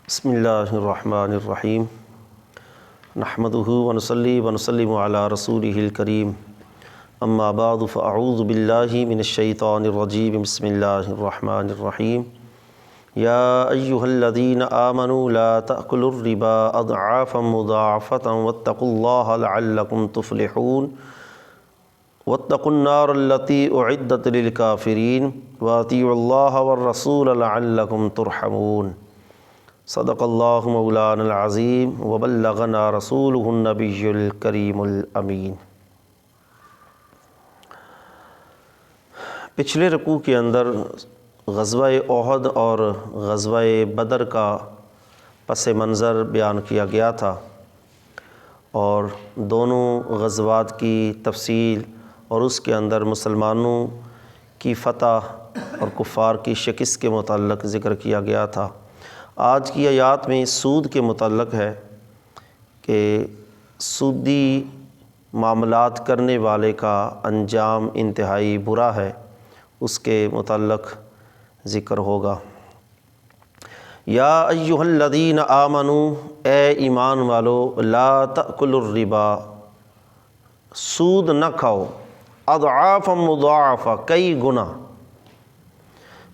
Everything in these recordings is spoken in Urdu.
بسم اللہ الرحمن الرحیم نحمدہ ونصلی ونسلم علی رسولہ الکریم اما بعد فاعوذ باللہ من الشیطان الرجیم بسم اللہ الرحمن الرحیم یا ایہا الذین آمنوا لا تأکلوا الربا اضعافا مضاعفة واتقوا اللہ لعلکم تفلحون واتقوا النار التي اعدت للکافرین واطیعوا اللہ والرسول لعلکم ترحمون۔ صدق اللہ مولانا العظیم وبلغنا رسولہ النبی الکریم الامین۔ پچھلے رکوع کے اندر غزوہ احد اور غزوہ بدر کا پس منظر بیان کیا گیا تھا اور دونوں غزوات کی تفصیل اور اس کے اندر مسلمانوں کی فتح اور کفار کی شکست کے متعلق ذکر کیا گیا تھا۔ آج کی آیات میں سود کے متعلق ہے کہ سودی معاملات کرنے والے کا انجام انتہائی برا ہے، اس کے متعلق ذکر ہوگا۔ یا ایہا الذین آمنوا، اے ایمان والو، لا تأکلوا الربا، سود نہ کھاؤ، اضعافا مضاعفہ، کئی گنا،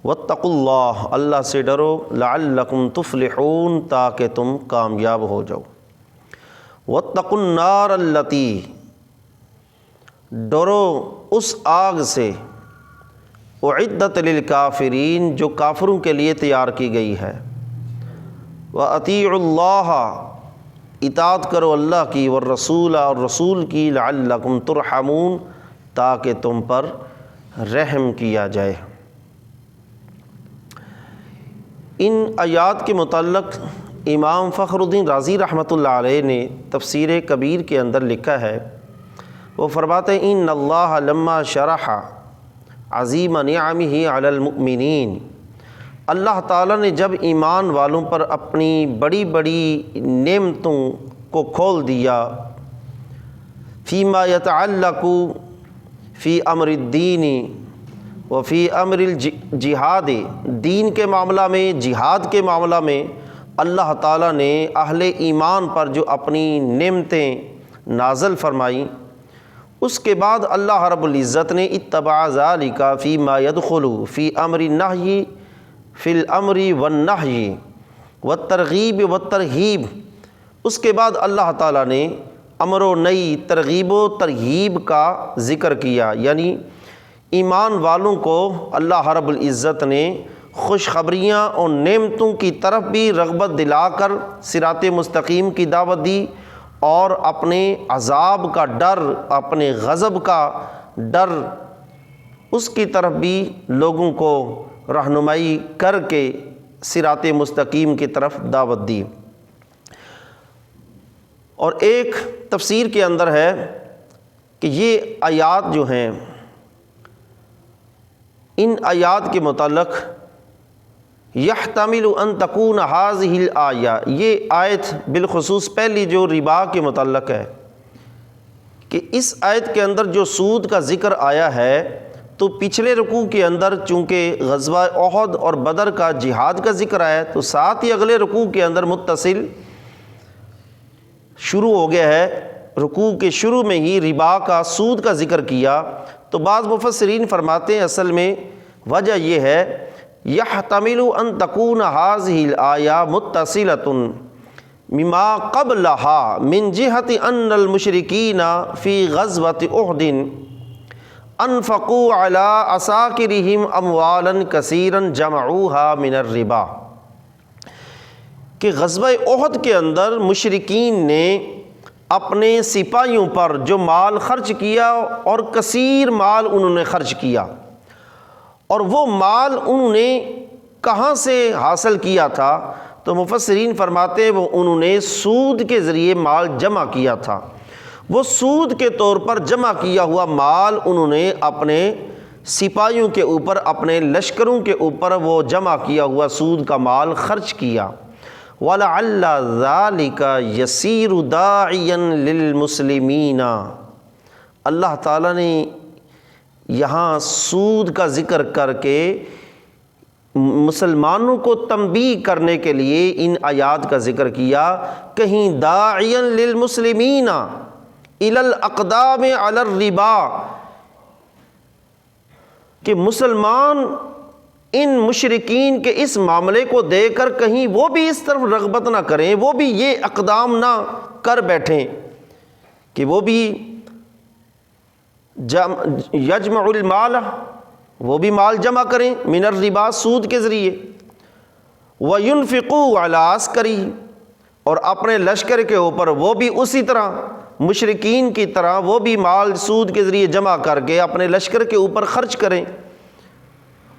واتقوا اللہ، اللہ سے ڈرو، لعلکم تفلحون، تاکہ تم کامیاب ہو جاؤ، واتقوا النار التی، ڈرو اس آگ سے، اعدت للکافرین، جو کافروں کے لیے تیار کی گئی ہے، واطیعوا اللہ، اطاعت کرو اللہ کی، والرسول، اور رسول کی، لعلکم ترحمون، تاکہ تم پر رحم کیا جائے۔ ان آیات کے متعلق امام فخر الدین رازی رحمۃ اللہ علیہ نے تفسیر کبیر کے اندر لکھا ہے، وہ فرماتے ہیں ان اللہ لما شرح عظیم نعمہ علی المؤمنین، اللہ تعالیٰ نے جب ایمان والوں پر اپنی بڑی بڑی نعمتوں کو کھول دیا، فیما یتعلق فی امر الدین وفی امر الجہاد، دین کے معاملہ میں، جہاد کے معاملہ میں اللہ تعالیٰ نے اہل ایمان پر جو اپنی نعمتیں نازل فرمائیں، اس کے بعد اللہ رب العزت نے اتبع ذالک فیما یدخل فی امر النہی فی الامر والنہی والترغیب والترہیب، اس کے بعد اللہ تعالیٰ نے امر و نہی، ترغیب و ترہیب کا ذکر کیا، یعنی ایمان والوں کو اللہ رب العزت نے خوشخبریاں اور نعمتوں کی طرف بھی رغبت دلا کر صراط مستقیم کی دعوت دی، اور اپنے عذاب کا ڈر، اپنے غضب کا ڈر، اس کی طرف بھی لوگوں کو رہنمائی کر کے صراط مستقیم کی طرف دعوت دی۔ اور ایک تفسیر کے اندر ہے کہ یہ آیات جو ہیں، ان آیات کے متعلق یحتمل ان تکون ہذہ الآیہ، یہ آیت بالخصوص پہلی جو ربا کے متعلق ہے، کہ اس آیت کے اندر جو سود کا ذکر آیا ہے، تو پچھلے رکوع کے اندر چونکہ غزوہ احد اور بدر کا جہاد کا ذکر آیا، تو ساتھ ہی اگلے رکوع کے اندر متصل شروع ہو گیا ہے، رکوع کے شروع میں ہی ربا کا، سود کا ذکر کیا۔ تو بعض مفسرین فرماتے ہیں اصل میں وجہ یہ ہے، یحتمل ان تکون ہذہ الآیہ متصلۃ مما قبلها من جہت ان المشرکین فی غزوۃ احد انفقوا علی عساکرہم اموالا کثیرا جمعوها من الربا، کہ غزوہ احد کے اندر مشرکین نے اپنے سپاہیوں پر جو مال خرچ کیا، اور کثیر مال انہوں نے خرچ کیا، اور وہ مال انہوں نے کہاں سے حاصل کیا تھا؟ تو مفسرین فرماتے ہیں وہ انہوں نے سود کے ذریعے مال جمع کیا تھا، وہ سود کے طور پر جمع کیا ہوا مال انہوں نے اپنے سپاہیوں کے اوپر، اپنے لشکروں کے اوپر وہ جمع کیا ہوا سود کا مال خرچ کیا۔ وَلَعَلَّ ذَلِكَ يَسِيرُ دَاعِيًا لِلْمُسْلِمِينَ، اللہ تعالیٰ نے یہاں سود کا ذکر کر کے مسلمانوں کو تنبیہ کرنے کے لیے ان آیات کا ذکر کیا، کہیں داعیا للمسلمین الی الاقدام علی الربا، کہ مسلمان ان مشرکین کے اس معاملے کو دیکھ کر کہیں وہ بھی اس طرف رغبت نہ کریں، وہ بھی یہ اقدام نہ کر بیٹھیں کہ وہ بھی یجمع المال، وہ بھی مال جمع کریں من الربا، سود کے ذریعے، وَيُنْفِقُوا عَلَىٰ عَسْكَرِهِ، اور اپنے لشکر کے اوپر وہ بھی اسی طرح مشرکین کی طرح وہ بھی مال سود کے ذریعے جمع کر کے اپنے لشکر کے اوپر خرچ کریں،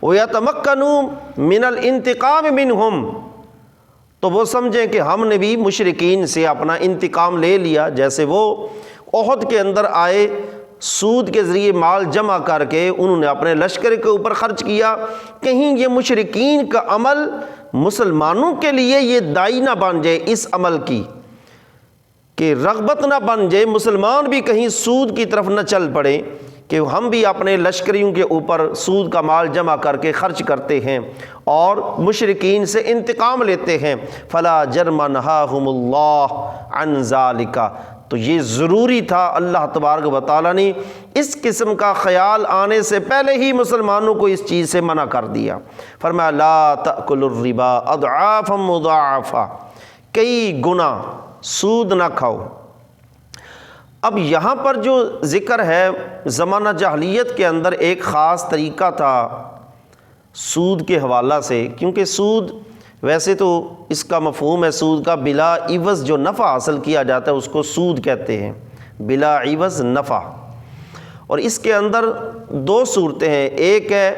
وَيَتَمَكَّنُوا مِنَ الْإِنْتِقَامِ مِنْهُمْ، تو وہ سمجھیں کہ ہم نے بھی مشرکین سے اپنا انتقام لے لیا، جیسے وہ احد کے اندر آئے سود کے ذریعے مال جمع کر کے انہوں نے اپنے لشکر کے اوپر خرچ کیا، کہیں یہ مشرکین کا عمل مسلمانوں کے لیے یہ داعی نہ بن جائے اس عمل کی، کہ رغبت نہ بن جائے، مسلمان بھی کہیں سود کی طرف نہ چل پڑے کہ ہم بھی اپنے لشکریوں کے اوپر سود کا مال جمع کر کے خرچ کرتے ہیں اور مشرکین سے انتقام لیتے ہیں، فلا جرم نہاہم اللہ عن ذالک، تو یہ ضروری تھا، اللہ تبارک و تعالیٰ نے اس قسم کا خیال آنے سے پہلے ہی مسلمانوں کو اس چیز سے منع کر دیا، فرمایا لا تأکلوا الربا اضعافا مضاعفا، کئی گنا سود نہ کھاؤ۔ اب یہاں پر جو ذکر ہے زمانہ جاہلیت کے اندر ایک خاص طریقہ تھا سود کے حوالہ سے، کیونکہ سود ویسے تو اس کا مفہوم ہے سود کا بلا عوض جو نفع حاصل کیا جاتا ہے اس کو سود کہتے ہیں، بلا عوض نفع، اور اس کے اندر دو صورتیں ہیں، ایک ہے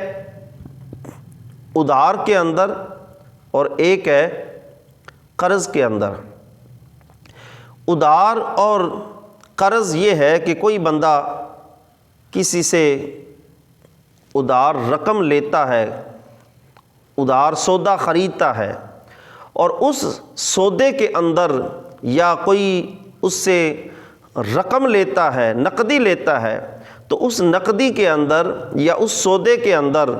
ادھار کے اندر اور ایک ہے قرض کے اندر۔ ادھار اور قرض یہ ہے کہ کوئی بندہ کسی سے ادھار رقم لیتا ہے، ادھار سودا خریدتا ہے، اور اس سودے کے اندر یا کوئی اس سے رقم لیتا ہے، نقدی لیتا ہے، تو اس نقدی کے اندر یا اس سودے کے اندر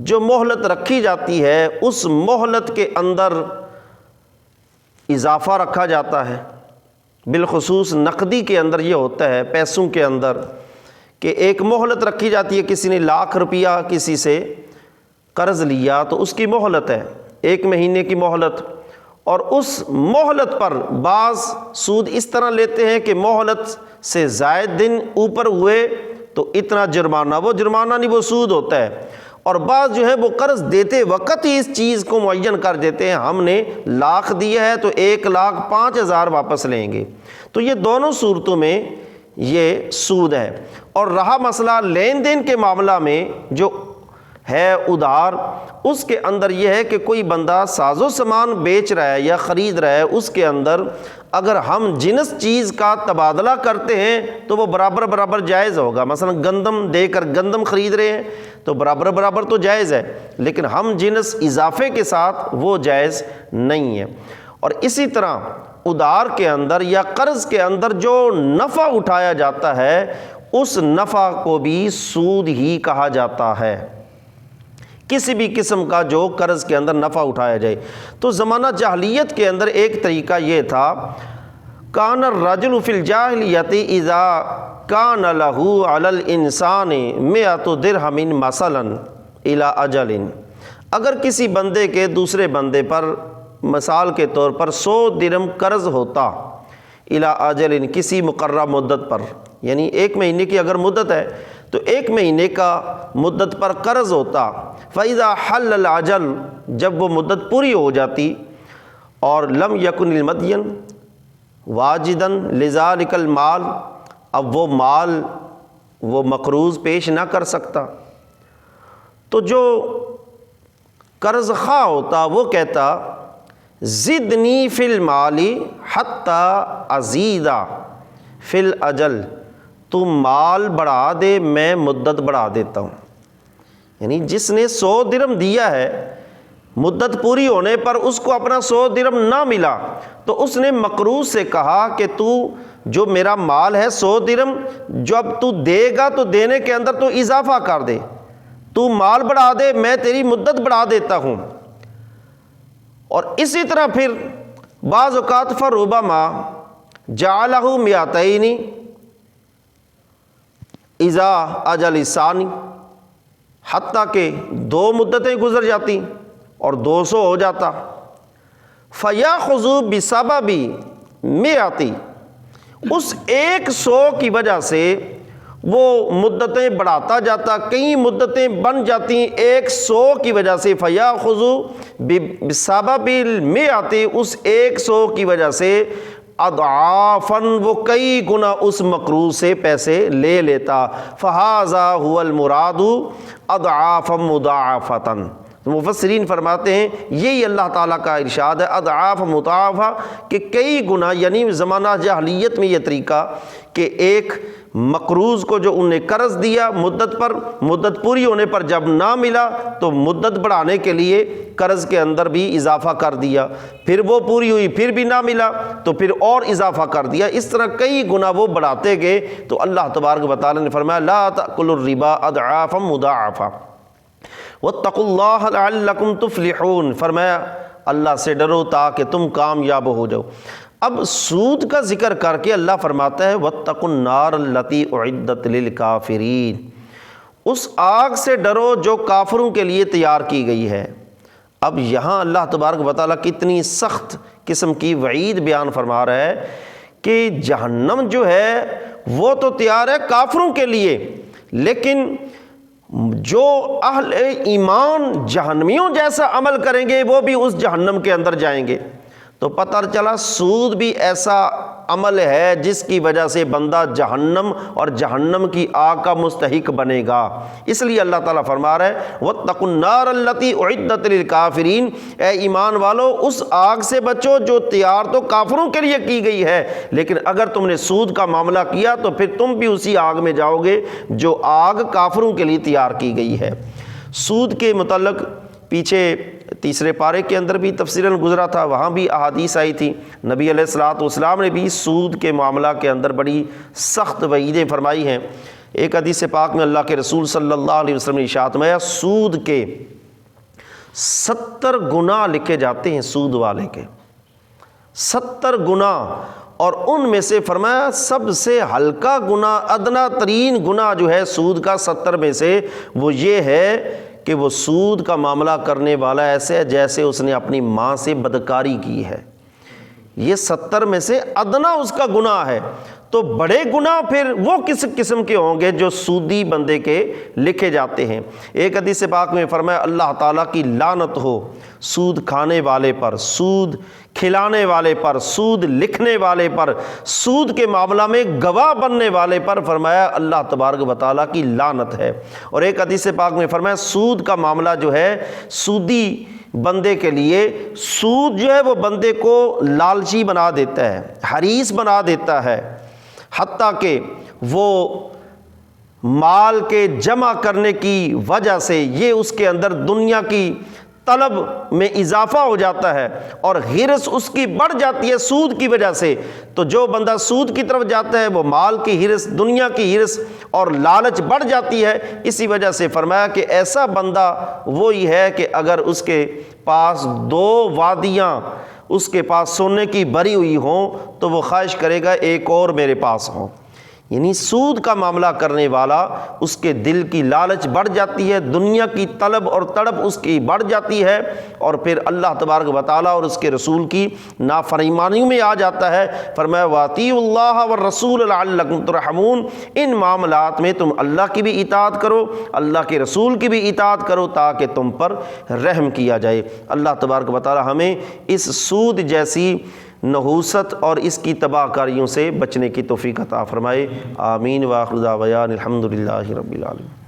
جو مہلت رکھی جاتی ہے اس مہلت کے اندر اضافہ رکھا جاتا ہے، بالخصوص نقدی کے اندر یہ ہوتا ہے، پیسوں کے اندر، کہ ایک مہلت رکھی جاتی ہے، کسی نے 1,00,000 روپیہ کسی سے قرض لیا تو اس کی مہلت ہے 1 مہینے کی مہلت، اور اس مہلت پر بعض سود اس طرح لیتے ہیں کہ مہلت سے زائد دن اوپر ہوئے تو اتنا جرمانہ، وہ جرمانہ نہیں وہ سود ہوتا ہے، اور بعض جو ہے وہ قرض دیتے وقت ہی اس چیز کو معین کر دیتے ہیں، ہم نے 1,00,000 دیا ہے تو 1,05,000 واپس لیں گے، تو یہ دونوں صورتوں میں یہ سود ہے۔ اور رہا مسئلہ لین دین کے معاملہ میں جو ہے ادھار، اس کے اندر یہ ہے کہ کوئی بندہ ساز و سامان بیچ رہا ہے یا خرید رہا ہے، اس کے اندر اگر ہم جنس چیز کا تبادلہ کرتے ہیں تو وہ برابر برابر جائز ہوگا، مثلا گندم دے کر گندم خرید رہے ہیں تو برابر برابر تو جائز ہے، لیکن ہم جنس اضافے کے ساتھ وہ جائز نہیں ہے۔ اور اسی طرح ادھار کے اندر یا قرض کے اندر جو نفع اٹھایا جاتا ہے اس نفع کو بھی سود ہی کہا جاتا ہے، کسی بھی قسم کا جو قرض کے اندر نفع اٹھایا جائے۔ تو زمانہ جاہلیت کے اندر ایک طریقہ یہ تھا، کان الرجل فی الجاہلیۃ اذا کان لہ علی الانسان 100 درہم مثلا الی اجل، اگر کسی بندے کے دوسرے بندے پر مثال کے طور پر 100 درہم قرض ہوتا الی اجل، کسی مقررہ مدت پر، یعنی 1 مہینے کی اگر مدت ہے تو 1 مہینے کا مدت پر قرض ہوتا، فَإِذَا حَلَّ الْعَجَلُ، جب وہ مدت پوری ہو جاتی، اور لم یکن المدین واجدن لذالک المال، اب وہ مال وہ مقروض پیش نہ کر سکتا، تو جو قرض خواہ ہوتا وہ کہتا زدنی فی المال حتی ازیدہ فی الاجل، تم مال بڑھا دے میں مدت بڑھا دیتا ہوں، یعنی جس نے 100 درہم دیا ہے مدت پوری ہونے پر اس کو اپنا 100 درہم نہ ملا تو اس نے مقروض سے کہا کہ تو جو میرا مال ہے 100 درہم، جب تو دے گا تو دینے کے اندر تو اضافہ کر دے، تو مال بڑھا دے میں تیری مدت بڑھا دیتا ہوں۔ اور اسی طرح پھر بعض اوقات فربما جعلہ مئتین اذا اجل ثانی، حتیٰ کہ 2 مدتیں گزر جاتی اور 200 ہو جاتا۔ فیاخذ بسبب مئۃ، اس 100 کی وجہ سے وہ مدتیں بڑھاتا جاتا، کئی مدتیں بن جاتی 100 کی وجہ سے۔ فیاخذ بسبب المئۃ، اس 100 کی وجہ سے اضعافاً، وہ کئی گنا اس مقروض سے پیسے لے لیتا۔ فہذا هو المراد اضعافا مضاعفۃ، مفسرین فرماتے ہیں یہی اللہ تعالیٰ کا ارشاد ہے اضعاف مضاعفہ، کہ کئی گنا، یعنی زمانہ جاہلیت میں یہ طریقہ کہ ایک مقروض کو جو انہیں قرض دیا مدت پر، مدت پوری ہونے پر جب نہ ملا تو مدت بڑھانے کے لیے قرض کے اندر بھی اضافہ کر دیا، پھر وہ پوری ہوئی پھر بھی نہ ملا تو پھر اور اضافہ کر دیا، اس طرح کئی گنا وہ بڑھاتے گئے۔ تو اللہ تبارک و تعالیٰ نے فرمایا لا تأکلوا الربا اضعافا مضاعفہ واتقوا اللہ لعلکم تفلحون، فرمایا اللہ سے ڈرو تاکہ تم کامیاب ہو جاؤ۔ اب سود کا ذکر کر کے اللہ فرماتا ہے واتقوا النار التی اعدت للکافرین، اس آگ سے ڈرو جو کافروں کے لیے تیار کی گئی ہے۔ اب یہاں اللہ تبارک و تعالیٰ کتنی سخت قسم کی وعید بیان فرما رہا ہے کہ جہنم جو ہے وہ تو تیار ہے کافروں کے لیے، لیکن جو اہل ایمان جہنمیوں جیسا عمل کریں گے وہ بھی اس جہنم کے اندر جائیں گے۔ تو پتہ چلا سود بھی ایسا عمل ہے جس کی وجہ سے بندہ جہنم اور جہنم کی آگ کا مستحق بنے گا۔ اس لیے اللہ تعالیٰ فرما رہا ہے واتقوا النار التی اعدت للکافرین، اے ایمان والو اس آگ سے بچو جو تیار تو کافروں کے لیے کی گئی ہے، لیکن اگر تم نے سود کا معاملہ کیا تو پھر تم بھی اسی آگ میں جاؤ گے جو آگ کافروں کے لیے تیار کی گئی ہے۔ سود کے متعلق پیچھے 3 پارے کے اندر بھی تفصیلاً گزرا تھا، وہاں بھی احادیث آئی تھی، نبی علیہ الصلوۃ والسلام نے بھی سود کے معاملہ کے اندر بڑی سخت وعیدیں فرمائی ہیں۔ ایک حدیث پاک میں اللہ کے رسول صلی اللہ علیہ وسلم نے ارشاد فرمایا سود کے 70 گناہ لکھے جاتے ہیں، سود والے کے 70 گناہ، اور ان میں سے فرمایا سب سے ہلکا گناہ، ادنا ترین گناہ جو ہے سود کا 70 میں سے وہ یہ ہے کہ وہ سود کا معاملہ کرنے والا ایسے ہے جیسے اس نے اپنی ماں سے بدکاری کی ہے۔ یہ 70 میں سے ادنا اس کا گناہ ہے۔ تو بڑے گناہ پھر وہ کس قسم کے ہوں گے جو سودی بندے کے لکھے جاتے ہیں۔ ایک حدیث پاک میں فرمایا اللہ تعالیٰ کی لعنت ہو سود کھانے والے پر، سود کھلانے والے پر، سود لکھنے والے پر، سود کے معاملہ میں گواہ بننے والے پر، فرمایا اللہ تبارک و تعالیٰ کی لعنت ہے۔ اور ایک حدیث پاک میں فرمایا سود کا معاملہ جو ہے سودی بندے کے لیے، سود جو ہے وہ بندے کو لالچی بنا دیتا ہے، حریص بنا دیتا ہے، حتیٰ کہ وہ مال کے جمع کرنے کی وجہ سے یہ اس کے اندر دنیا کی طلب میں اضافہ ہو جاتا ہے اور حرص اس کی بڑھ جاتی ہے سود کی وجہ سے۔ تو جو بندہ سود کی طرف جاتا ہے وہ مال کی حرص، دنیا کی حرص اور لالچ بڑھ جاتی ہے۔ اسی وجہ سے فرمایا کہ ایسا بندہ وہی ہے کہ اگر اس کے پاس 2 وادیاں اس کے پاس سونے کی بھری ہوئی ہوں تو وہ خواہش کرے گا ایک اور میرے پاس ہو۔ یعنی سود کا معاملہ کرنے والا اس کے دل کی لالچ بڑھ جاتی ہے، دنیا کی طلب اور تڑپ اس کی بڑھ جاتی ہے، اور پھر اللہ تبارک و تعالیٰ اور اس کے رسول کی نافرمانی میں آ جاتا ہے۔ فرمایا وَأَطِیعُوا اللَّهَ وَالرَّسُولَ لَعَلَّکُمْ تُرْحَمُونَ، ان معاملات میں تم اللہ کی بھی اطاعت کرو، اللہ کے رسول کی بھی اطاعت کرو تاکہ تم پر رحم کیا جائے۔ اللہ تبارک و تعالیٰ ہمیں اس سود جیسی نحوست اور اس کی تباہ کاریوں سے بچنے کی توفیق عطا فرمائے۔ آمین۔ وآخر دعوانا الحمد للہ رب العالمین۔